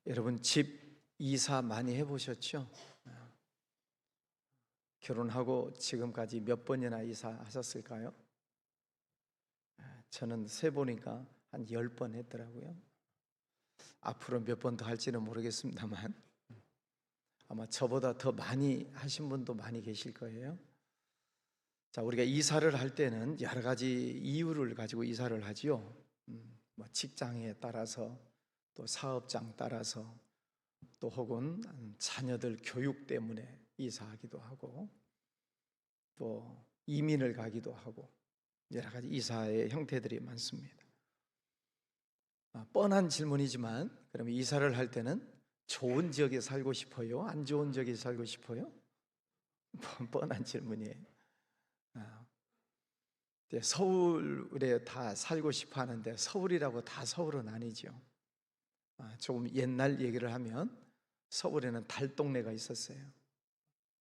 여러분 집 이사 많이 해보셨죠? 결혼하고 지금까지 몇 번이나 이사하셨을까요? 저는 세보니까 한 10번 했더라고요. 앞으로 몇 번 더 할지는 모르겠습니다만 아마 저보다 더 많이 하신 분도 많이 계실 거예요. 자, 우리가 이사를 할 때는 여러 가지 이유를 가지고 이사를 하지요. 뭐 직장에 따라서, 또 사업장 따라서, 또 혹은 자녀들 교육 때문에 이사하기도 하고, 또 이민을 가기도 하고, 여러 가지 이사의 형태들이 많습니다. 뻔한 질문이지만, 그럼 이사를 할 때는 좋은 지역에 살고 싶어요? 안 좋은 지역에 살고 싶어요? 뻔한 질문이에요. 서울에 다 살고 싶어 하는데 서울이라고 다 서울은 아니죠. 조금 옛날 얘기를 하면 서울에는 달동네가 있었어요.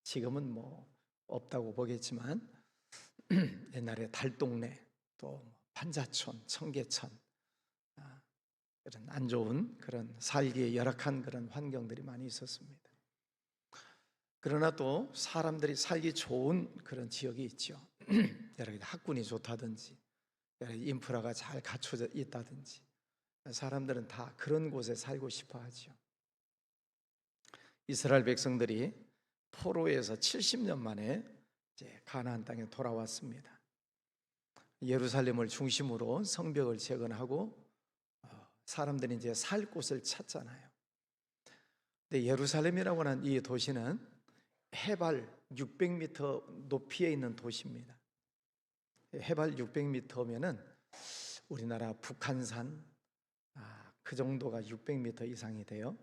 지금은 뭐 없다고 보겠지만 옛날에 달동네, 또 판자촌, 청계천, 그런 안 좋은 그런 살기에 열악한 그런 환경들이 많이 있었습니다. 그러나 또 사람들이 살기 좋은 그런 지역이 있죠. 여러 가지 학군이 좋다든지, 여러 가지 인프라가 잘 갖춰져 있다든지, 사람들은 다 그런 곳에 살고 싶어 하죠. 이스라엘 백성들이 포로에서 70년 만에 이제 가나안 땅에 돌아왔습니다. 예루살렘을 중심으로 성벽을 재건하고 사람들이 이제 살 곳을 찾잖아요. 근데 예루살렘이라고 하는 이 도시는 해발 600m 높이에 있는 도시입니다. 해발 600m면은 우리나라 북한산 그 정도가 600m 이상이 돼요.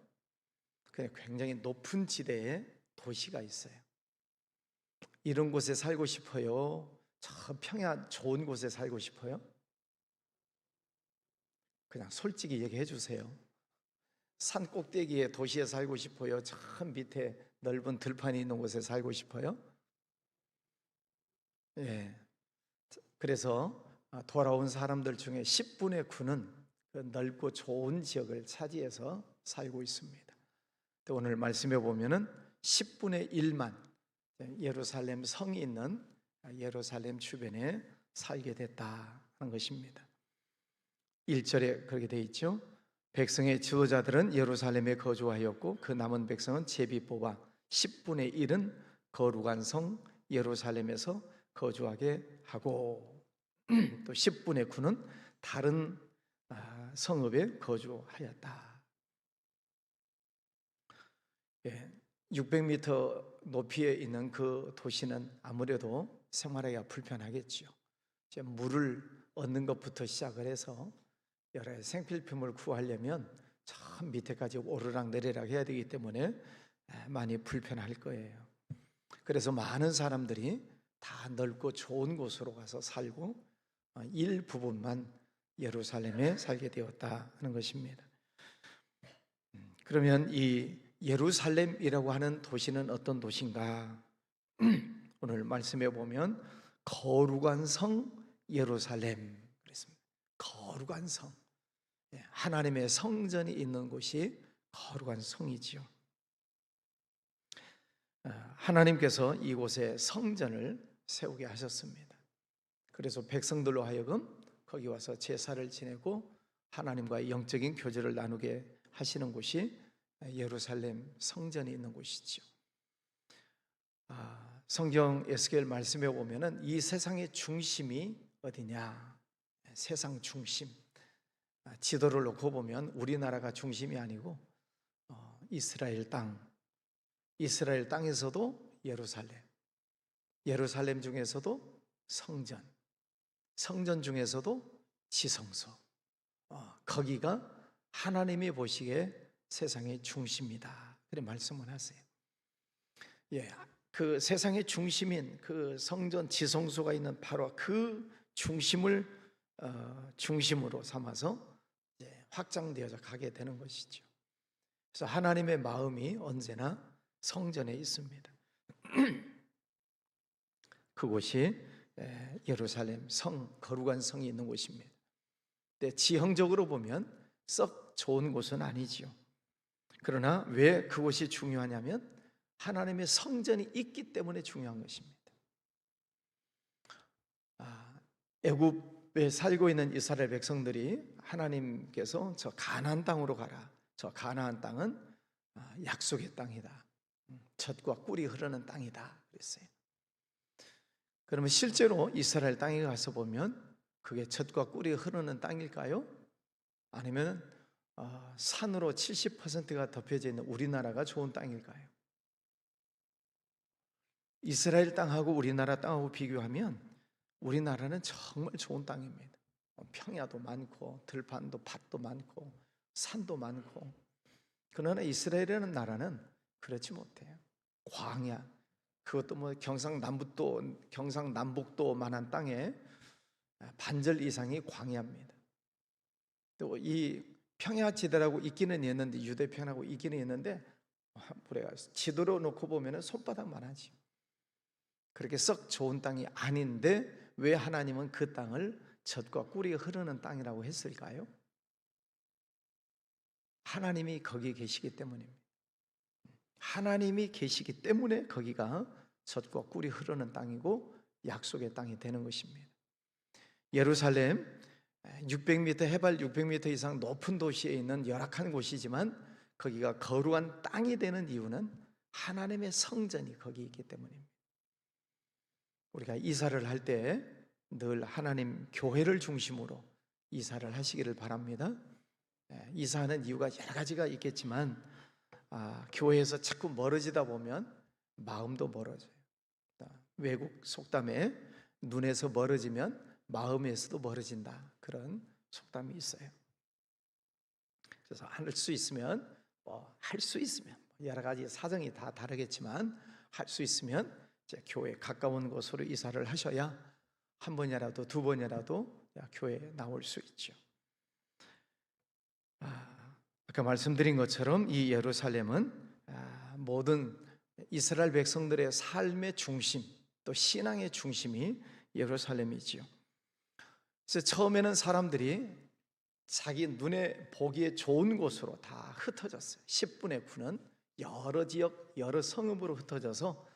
굉장히 높은 지대에 도시가 있어요. 이런 곳에 살고 싶어요? 저 평야 좋은 곳에 살고 싶어요? 그냥 솔직히 얘기해 주세요. 산 꼭대기에 도시에 살고 싶어요? 저 밑에 넓은 들판이 있는 곳에 살고 싶어요? 예. 그래서 돌아온 사람들 중에 10분의 9는 그 넓고 좋은 지역을 차지해서 살고 있습니다. 오늘 말씀해 보면은 10분의 1만 예루살렘 성이 있는 예루살렘 주변에 살게 됐다 하는 것입니다. 1절에 그렇게 되어 있죠. 백성의 지도자들은 예루살렘에 거주하였고 그 남은 백성은 제비 뽑아 10분의 1은 거룩한 성 예루살렘에서 거주하게 하고 또 10분의 9는 다른 성읍에 거주하였다. 600m 높이에 있는 그 도시는 아무래도 생활하기가 불편하겠죠. 이제 물을 얻는 것부터 시작을 해서 여러 생필품을 구하려면 저 밑에까지 오르락 내리락 해야 되기 때문에 많이 불편할 거예요. 그래서 많은 사람들이 다 넓고 좋은 곳으로 가서 살고 일부분만 예루살렘에 살게 되었다 하는 것입니다. 그러면 이 예루살렘이라고 하는 도시는 어떤 도시인가? 오늘 말씀해 보면 거룩한 성 예루살렘 그랬습니다. 거룩한 성, 하나님의 성전이 있는 곳이 거룩한 성이지요. 하나님께서 이곳에 성전을 세우게 하셨습니다. 그래서 백성들로 하여금 거기 와서 제사를 지내고 하나님과의 영적인 교제를 나누게 하시는 곳이 예루살렘 성전이 있는 곳이죠. 성경 에스겔 말씀에 보면은 이 세상의 중심이 어디냐? 세상 중심. 지도를 놓고 보면 우리나라가 중심이 아니고 이스라엘 땅. 이스라엘 땅에서도 예루살렘. 예루살렘 중에서도 성전. 성전 중에서도 지성소. 거기가 하나님이 보시기에 세상의 중심이다. 그렇게 말씀을 하세요. 그 세상의 중심인 그 성전 지성소가 있는 바로 그 중심을 중심으로 삼아서 확장되어져 가게 되는 것이죠. 그래서 하나님의 마음이 언제나 성전에 있습니다. 그곳이 예루살렘 성, 거룩한 성이 있는 곳입니다. 근데 지형적으로 보면 썩 좋은 곳은 아니지요. 그러나 왜 그곳이 중요하냐면 하나님의 성전이 있기 때문에 중요한 것입니다. 애굽에 살고 있는 이스라엘 백성들이 하나님께서 저 가나안 땅으로 가라, 저 가나안 땅은 약속의 땅이다, 젖과 꿀이 흐르는 땅이다 그랬어요. 그러면 실제로 이스라엘 땅에 가서 보면 그게 젖과 꿀이 흐르는 땅일까요? 아니면 산으로 70%가 덮여져 있는 우리나라가 좋은 땅일까요? 이스라엘 땅하고 우리나라 땅하고 비교하면 우리나라는 정말 좋은 땅입니다. 평야도 많고 들판도 밭도 많고 산도 많고. 그러나 이스라엘이라는 나라는 그렇지 못해요. 광야, 그것도 뭐 경상남북도만한 땅에 반절 이상이 광야입니다. 또 이 평야지대라고 있기는 있는데, 유대평야라고 있기는 있는데 지도로 놓고 보면 손바닥만 하지. 그렇게 썩 좋은 땅이 아닌데 왜 하나님은 그 땅을 젖과 꿀이 흐르는 땅이라고 했을까요? 하나님이 거기에 계시기 때문입니다. 하나님이 계시기 때문에 거기가 젖과 꿀이 흐르는 땅이고 약속의 땅이 되는 것입니다. 예루살렘 600m, 해발 600m 이상 높은 도시에 있는 열악한 곳이지만 거기가 거룩한 땅이 되는 이유는 하나님의 성전이 거기 있기 때문입니다. 우리가 이사를 할 때 늘 하나님 교회를 중심으로 이사를 하시기를 바랍니다. 이사하는 이유가 여러 가지가 있겠지만 교회에서 자꾸 멀어지다 보면 마음도 멀어져요. 외국 속담에 눈에서 멀어지면 마음에서도 멀어진다, 그런 속담이 있어요. 그래서 할 수 있으면 여러 가지 사정이 다 다르겠지만 할 수 있으면 교회 가까운 곳으로 이사를 하셔야 한 번이라도 두 번이라도 교회에 나올 수 있죠. 아까 말씀드린 것처럼 이 예루살렘은 모든 이스라엘 백성들의 삶의 중심, 또 신앙의 중심이 예루살렘이지요. 그래서 처음에는 사람들이 자기 눈에 보기에 좋은 곳으로 다 흩어졌어요. 10분의 9는 여러 지역, 여러 성읍으로 흩어져서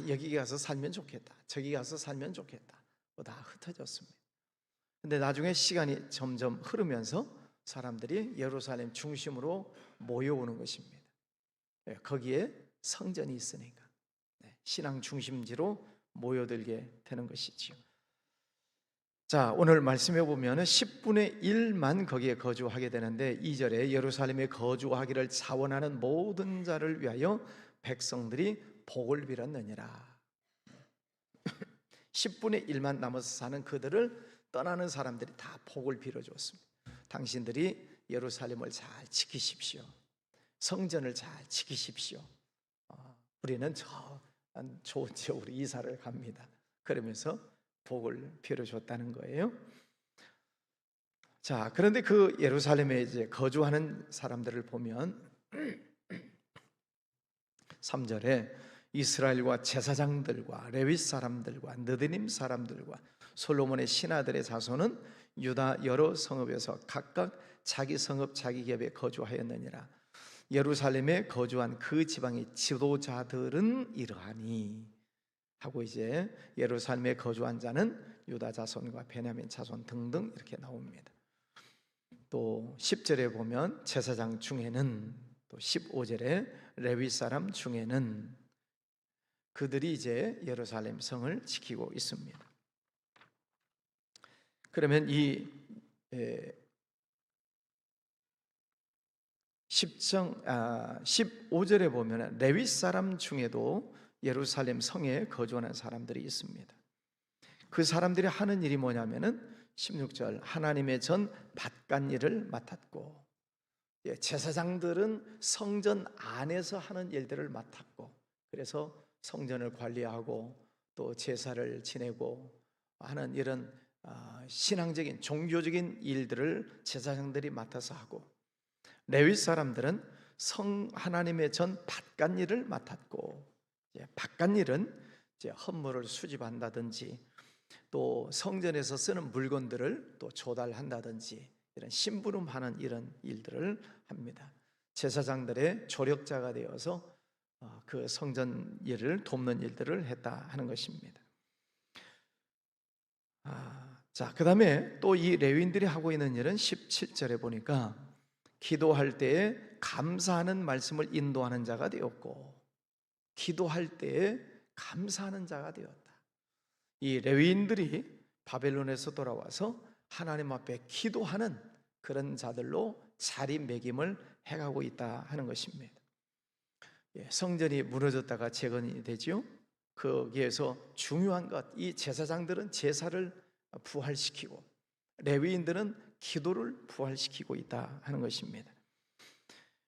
여기 가서 살면 좋겠다, 저기 가서 살면 좋겠다, 다 흩어졌습니다. 근데 나중에 시간이 점점 흐르면서 사람들이 예루살렘 중심으로 모여오는 것입니다. 거기에 성전이 있으니까 신앙 중심지로 모여들게 되는 것이지요. 자, 오늘 말씀해 보면 10분의 1만 거기에 거주하게 되는데 2절에 예루살렘에 거주하기를 자원하는 모든 자를 위하여 백성들이 복을 빌었느니라. 10분의 1만 남아서 사는 그들을 떠나는 사람들이 다 복을 빌어주었습니다. 당신들이 예루살렘을 잘 지키십시오. 성전을 잘 지키십시오. 우리는 저 좋은 지역으로 이사를 갑니다. 그러면서 복을 빌어줬다는 거예요. 자, 그런데 그 예루살렘에 이제 거주하는 사람들을 보면 3절에 이스라엘과 제사장들과 레위 사람들과 느드님 사람들과 솔로몬의 신하들의 자손은 유다 여러 성읍에서 각각 자기 성읍 자기 겹에 거주하였느니라. 예루살렘에 거주한 그 지방의 지도자들은 이러하니 하고 이제 예루살렘에 거주한 자는 유다 자손과 베냐민 자손 등등 이렇게 나옵니다. 또 10절에 보면 제사장 중에는, 또 15절에 레위 사람 중에는, 그들이 이제 예루살렘 성을 지키고 있습니다. 그러면 이 15절에 보면 레위 사람 중에도 예루살렘 성에 거주하는 사람들이 있습니다. 그 사람들이 하는 일이 뭐냐면은 16절 하나님의 전 밭간일을 맡았고, 제사장들은 성전 안에서 하는 일들을 맡았고, 그래서 성전을 관리하고 또 제사를 지내고 하는 이런 신앙적인 종교적인 일들을 제사장들이 맡아서 하고, 레위 사람들은 하나님의 전 밭간일을 맡았고, 밭간일은 이제 헌물을 수집한다든지 또 성전에서 쓰는 물건들을 또 조달한다든지 이런 심부름하는 이런 일들을 합니다. 제사장들의 조력자가 되어서 그 성전 일을 돕는 일들을 했다 하는 것입니다. 자, 그 다음에 또 이 레위인들이 하고 있는 일은 17절에 보니까 기도할 때에 감사하는 말씀을 인도하는 자가 되었고, 기도할 때에 감사하는 자가 되었다. 이 레위인들이 바벨론에서 돌아와서 하나님 앞에 기도하는 그런 자들로 자리매김을 해가고 있다 하는 것입니다. 성전이 무너졌다가 재건이 되죠. 거기에서 중요한 것, 이 제사장들은 제사를 부활시키고 레위인들은 기도를 부활시키고 있다 하는 것입니다.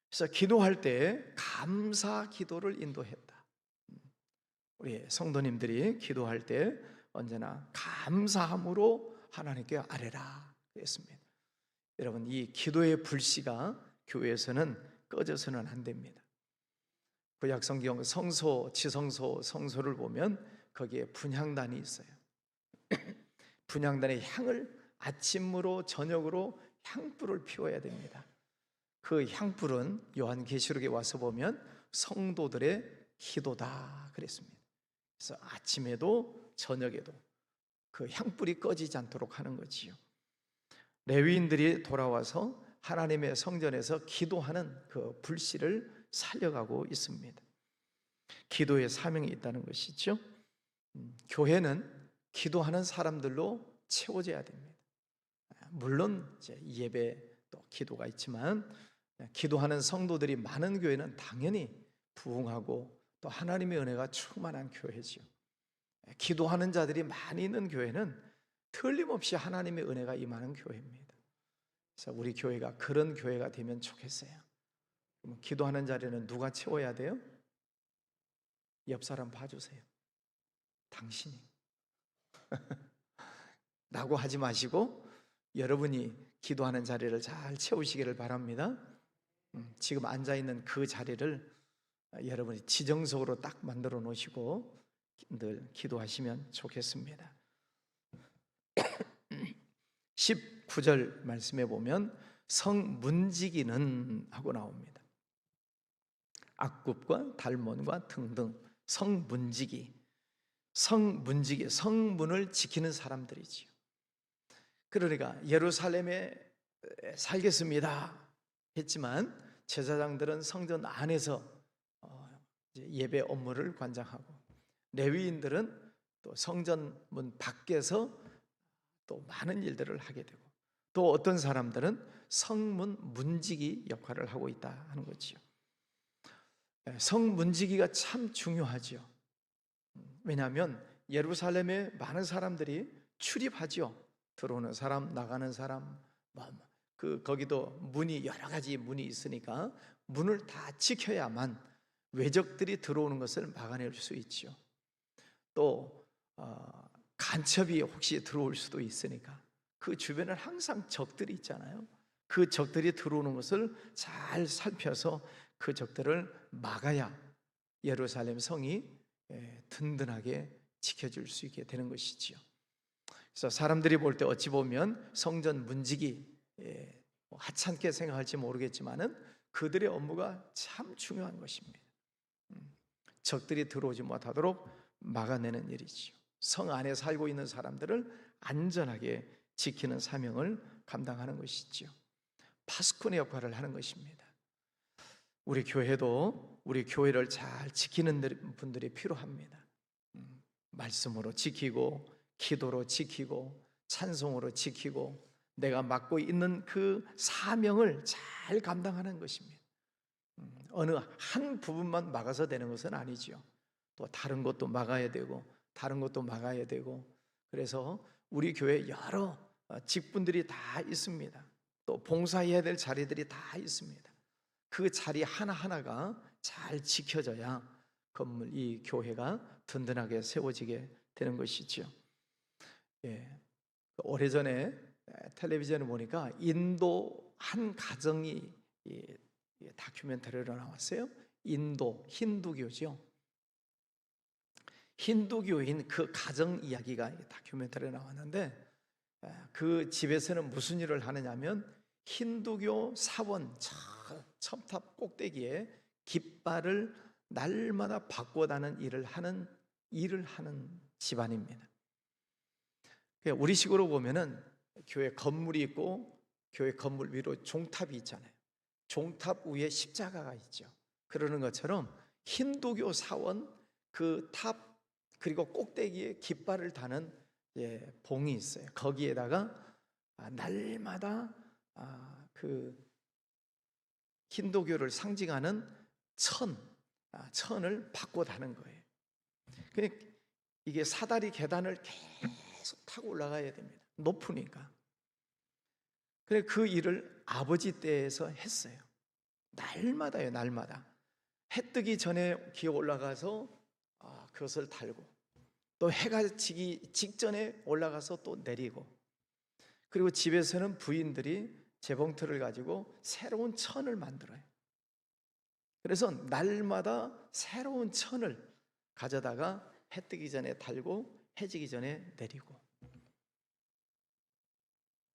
그래서 기도할 때 감사 기도를 인도했다. 우리 성도님들이 기도할 때 언제나 감사함으로 하나님께 아뢰라 그랬습니다. 여러분, 이 기도의 불씨가 교회에서는 꺼져서는 안 됩니다. 구약 성경 성소, 지성소, 성소를 보면 거기에 분향단이 있어요. 분향단의 향을 아침으로 저녁으로 향불을 피워야 됩니다. 그 향불은 요한계시록에 와서 보면 성도들의 기도다 그랬습니다. 그래서 아침에도 저녁에도 그 향불이 꺼지지 않도록 하는 거지요. 레위인들이 돌아와서 하나님의 성전에서 기도하는 그 불씨를 살려가고 있습니다. 기도의 사명이 있다는 것이죠. 교회는 기도하는 사람들로 채워져야 됩니다. 물론 이제 예배 또 기도가 있지만 기도하는 성도들이 많은 교회는 당연히 부흥하고 또 하나님의 은혜가 충만한 교회지요. 기도하는 자들이 많이 있는 교회는 틀림없이 하나님의 은혜가 임하는 교회입니다. 그래서 우리 교회가 그런 교회가 되면 좋겠어요. 그럼 기도하는 자리는 누가 채워야 돼요? 옆 사람 봐주세요. 당신이 라고 하지 마시고 여러분이 기도하는 자리를 잘 채우시기를 바랍니다. 지금 앉아있는 그 자리를 여러분이 지정석으로 딱 만들어 놓으시고 늘 기도하시면 좋겠습니다. 19절 말씀에 보면 성문지기는 하고 나옵니다. 악굽과 달몬과 등등 성문지기, 성문을 지키는 사람들이지요. 그러니까 예루살렘에 살겠습니다 했지만 제사장들은 성전 안에서 예배 업무를 관장하고 레위인들은 또 성전 문 밖에서 또 많은 일들을 하게 되고 또 어떤 사람들은 성문 문지기 역할을 하고 있다 하는 거지요. 성문지기가 참 중요하죠. 왜냐하면 예루살렘에 많은 사람들이 출입하죠. 들어오는 사람, 나가는 사람, 거기도 문이 여러 가지 문이 있으니까 문을 다 지켜야만 외적들이 들어오는 것을 막아낼 수 있죠. 또 간첩이 혹시 들어올 수도 있으니까 그 주변에 항상 적들이 있잖아요. 그 적들이 들어오는 것을 잘 살펴서 그 적들을 막아야 예루살렘 성이 든든하게 지켜줄 수 있게 되는 것이지요. 그래서 사람들이 볼 때 어찌 보면 성전 문지기 하찮게 생각할지 모르겠지만은 그들의 업무가 참 중요한 것입니다. 적들이 들어오지 못하도록 막아내는 일이지요. 성 안에 살고 있는 사람들을 안전하게 지키는 사명을 감당하는 것이지요. 파수꾼의 역할을 하는 것입니다. 우리 교회도 우리 교회를 잘 지키는 분들이 필요합니다. 말씀으로 지키고 기도로 지키고 찬송으로 지키고 내가 맡고 있는 그 사명을 잘 감당하는 것입니다. 어느 한 부분만 막아서 되는 것은 아니지요. 또 다른 것도 막아야 되고 다른 것도 막아야 되고 그래서 우리 교회에 여러 직분들이 다 있습니다. 또 봉사해야 될 자리들이 다 있습니다. 그 자리 하나하나가 잘 지켜져야 건물, 이 교회가 든든하게 세워지게 되는 것이죠. 오래전에 텔레비전을 보니까 인도 한 가정이 다큐멘터리로 나왔어요. 인도 힌두교죠. 힌두교인 그 가정 이야기가 다큐멘터리에 나왔는데 그 집에서는 무슨 일을 하느냐면 힌두교 사원 첨탑 꼭대기에 깃발을 날마다 바꿔다는 일을 하는 집안입니다. 우리식으로 보면은 교회 건물이 있고 교회 건물 위로 종탑이 있잖아요. 종탑 위에 십자가가 있죠. 그러는 것처럼 힌두교 사원 그 탑 그리고 꼭대기에 깃발을 다는 봉이 있어요. 거기에다가 날마다 그 힌두교를 상징하는 천을 받고 다는 거예요. 그러니까 이게 사다리 계단을 계속 타고 올라가야 됩니다. 높으니까. 그래 그 일을 아버지 때에서 했어요. 날마다요, 날마다. 해 뜨기 전에 기어 올라가서 그것을 달고, 또 해가 지기 직전에 올라가서 또 내리고, 그리고 집에서는 부인들이 재봉틀을 가지고 새로운 천을 만들어요. 그래서 날마다 새로운 천을 가져다가 해 뜨기 전에 달고 해 지기 전에 내리고,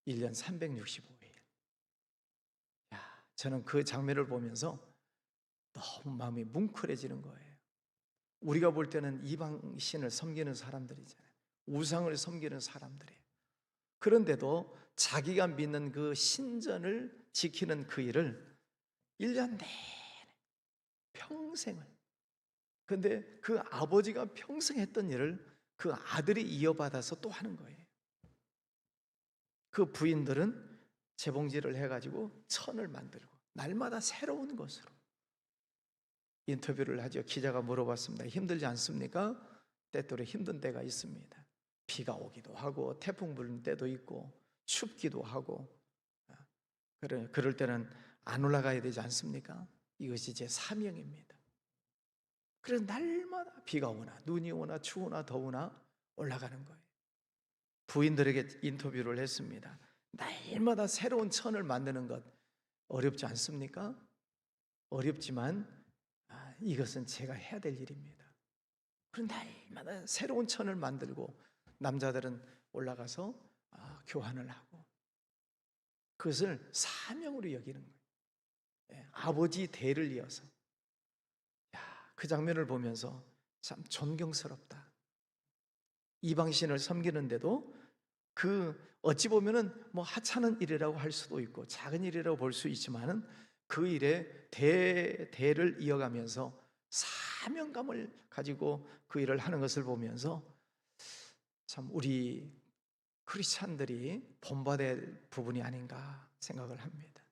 1년 365일. 저는 그 장면을 보면서 너무 마음이 뭉클해지는 거예요. 우리가 볼 때는 이방신을 섬기는 사람들이잖아요. 우상을 섬기는 사람들이에요. 그런데도 자기가 믿는 그 신전을 지키는 그 일을 1년 내내 평생을, 근데 그 아버지가 평생 했던 일을 그 아들이 이어받아서 또 하는 거예요. 그 부인들은 재봉질을 해가지고 천을 만들고 날마다 새로운 것으로 인터뷰를 하죠. 기자가 물어봤습니다. 힘들지 않습니까? 때때로 힘든 때가 있습니다. 비가 오기도 하고 태풍 부는 때도 있고 춥기도 하고, 그럴 때는 안 올라가야 되지 않습니까? 이것이 제 사명입니다. 그래서 날마다 비가 오나 눈이 오나 추우나 더우나 올라가는 거예요. 부인들에게 인터뷰를 했습니다. 날마다 새로운 천을 만드는 것 어렵지 않습니까? 어렵지만 이것은 제가 해야 될 일입니다. 그럼 날마다 새로운 천을 만들고 남자들은 올라가서 교환을 하고 그것을 사명으로 여기는 거예요. 아버지 대를 이어서. 그 장면을 보면서 참 존경스럽다. 이방신을 섬기는데도 그 어찌 보면은 뭐 하찮은 일이라고 할 수도 있고 작은 일이라고 볼 수 있지만은 그 일에 대를 이어가면서 사명감을 가지고 그 일을 하는 것을 보면서 참 우리 크리스찬들이 본받아야 될 부분이 아닌가 생각을 합니다.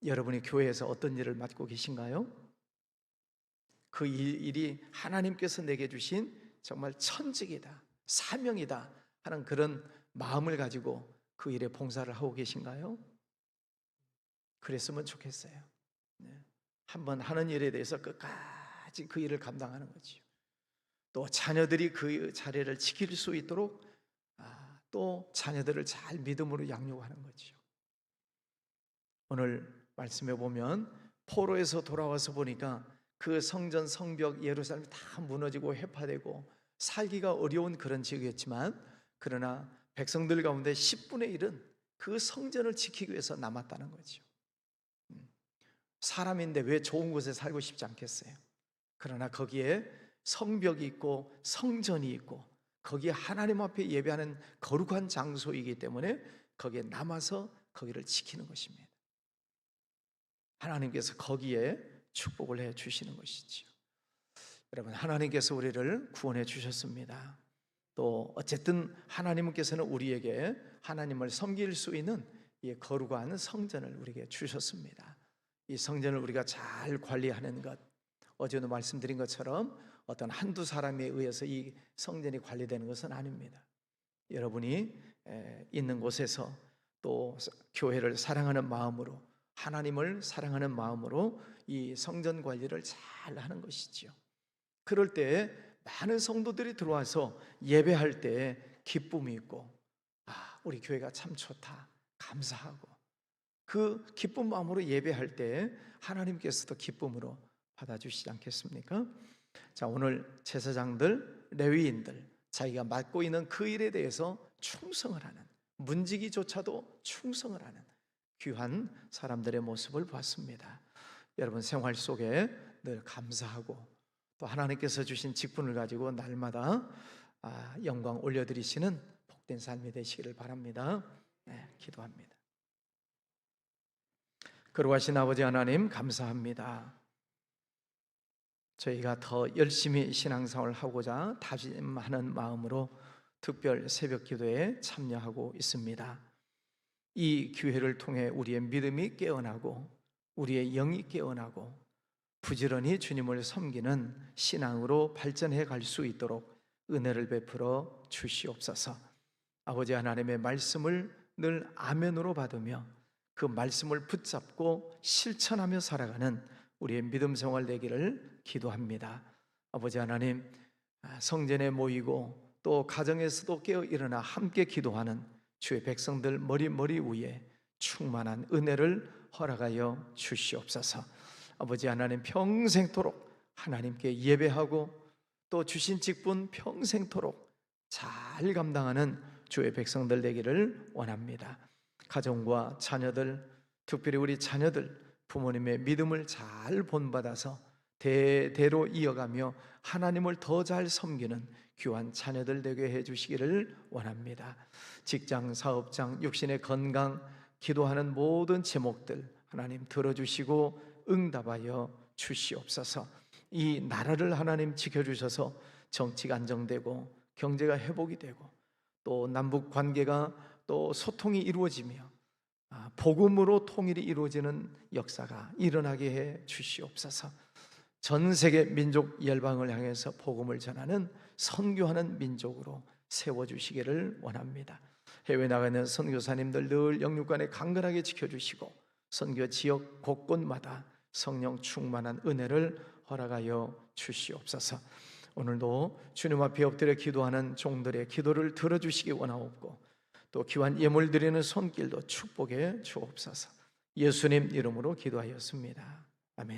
여러분이 교회에서 어떤 일을 맡고 계신가요? 그 일이 하나님께서 내게 주신 정말 천직이다, 사명이다 하는 그런 마음을 가지고 그 일에 봉사를 하고 계신가요? 그랬으면 좋겠어요. 한번 하는 일에 대해서 끝까지 그 일을 감당하는 거죠. 또 자녀들이 그 자리를 지킬 수 있도록 또 자녀들을 잘 믿음으로 양육하는 거죠. 오늘 말씀해 보면 포로에서 돌아와서 보니까 그 성전 성벽 예루살렘이 다 무너지고 회파되고 살기가 어려운 그런 지역이었지만, 그러나 백성들 가운데 10분의 1은 그 성전을 지키기 위해서 남았다는 거죠. 사람인데 왜 좋은 곳에 살고 싶지 않겠어요? 그러나 거기에 성벽이 있고 성전이 있고 거기에 하나님 앞에 예배하는 거룩한 장소이기 때문에 거기에 남아서 거기를 지키는 것입니다. 하나님께서 거기에 축복을 해 주시는 것이지요. 여러분, 하나님께서 우리를 구원해 주셨습니다. 또 어쨌든 하나님께서는 우리에게 하나님을 섬길 수 있는 이 거룩한 성전을 우리에게 주셨습니다. 이 성전을 우리가 잘 관리하는 것, 어제도 말씀드린 것처럼 어떤 한두 사람에 의해서 이 성전이 관리되는 것은 아닙니다. 여러분이 있는 곳에서 또 교회를 사랑하는 마음으로, 하나님을 사랑하는 마음으로 이 성전 관리를 잘 하는 것이지요. 그럴 때 많은 성도들이 들어와서 예배할 때 기쁨이 있고, 우리 교회가 참 좋다, 감사하고, 그 기쁜 마음으로 예배할 때 하나님께서도 기쁨으로 받아주시지 않겠습니까? 자, 오늘 제사장들, 레위인들, 자기가 맡고 있는 그 일에 대해서 충성을 하는, 문지기조차도 충성을 하는 귀한 사람들의 모습을 봤습니다. 여러분 생활 속에 늘 감사하고 또 하나님께서 주신 직분을 가지고 날마다 영광 올려드리시는 복된 삶이 되시기를 바랍니다. 네, 기도합니다. 거룩하신 아버지 하나님, 감사합니다. 저희가 더 열심히 신앙생활을 하고자 다짐하는 마음으로 특별 새벽 기도에 참여하고 있습니다. 이 기회를 통해 우리의 믿음이 깨어나고 우리의 영이 깨어나고 부지런히 주님을 섬기는 신앙으로 발전해 갈 수 있도록 은혜를 베풀어 주시옵소서. 아버지 하나님의 말씀을 늘 아멘으로 받으며 그 말씀을 붙잡고 실천하며 살아가는 우리의 믿음 생활 되기를 기도합니다. 아버지 하나님, 성전에 모이고 또 가정에서도 깨어 일어나 함께 기도하는 주의 백성들 머리 위에 충만한 은혜를 허락하여 주시옵소서. 아버지 하나님, 평생토록 하나님께 예배하고 또 주신 직분 평생토록 잘 감당하는 주의 백성들 되기를 원합니다. 가정과 자녀들, 특별히 우리 자녀들 부모님의 믿음을 잘 본받아서 대대로 이어가며 하나님을 더 잘 섬기는 귀한 자녀들 되게 해주시기를 원합니다. 직장, 사업장, 육신의 건강, 기도하는 모든 제목들 하나님 들어주시고 응답하여 주시옵소서. 이 나라를 하나님 지켜주셔서 정치가 안정되고 경제가 회복이 되고 또 남북 관계가 또 소통이 이루어지며 복음으로 통일이 이루어지는 역사가 일어나게 해 주시옵소서. 전 세계 민족 열방을 향해서 복음을 전하는 선교하는 민족으로 세워주시기를 원합니다. 해외 나가 있는 선교사님들 늘 영육간에 강건하게 지켜주시고 선교 지역 곳곳마다 성령 충만한 은혜를 허락하여 주시옵소서. 오늘도 주님 앞에 엎드려 기도하는 종들의 기도를 들어주시기 원하옵고 또 귀한 예물 드리는 손길도 축복해 주옵소서. 예수님 이름으로 기도하였습니다.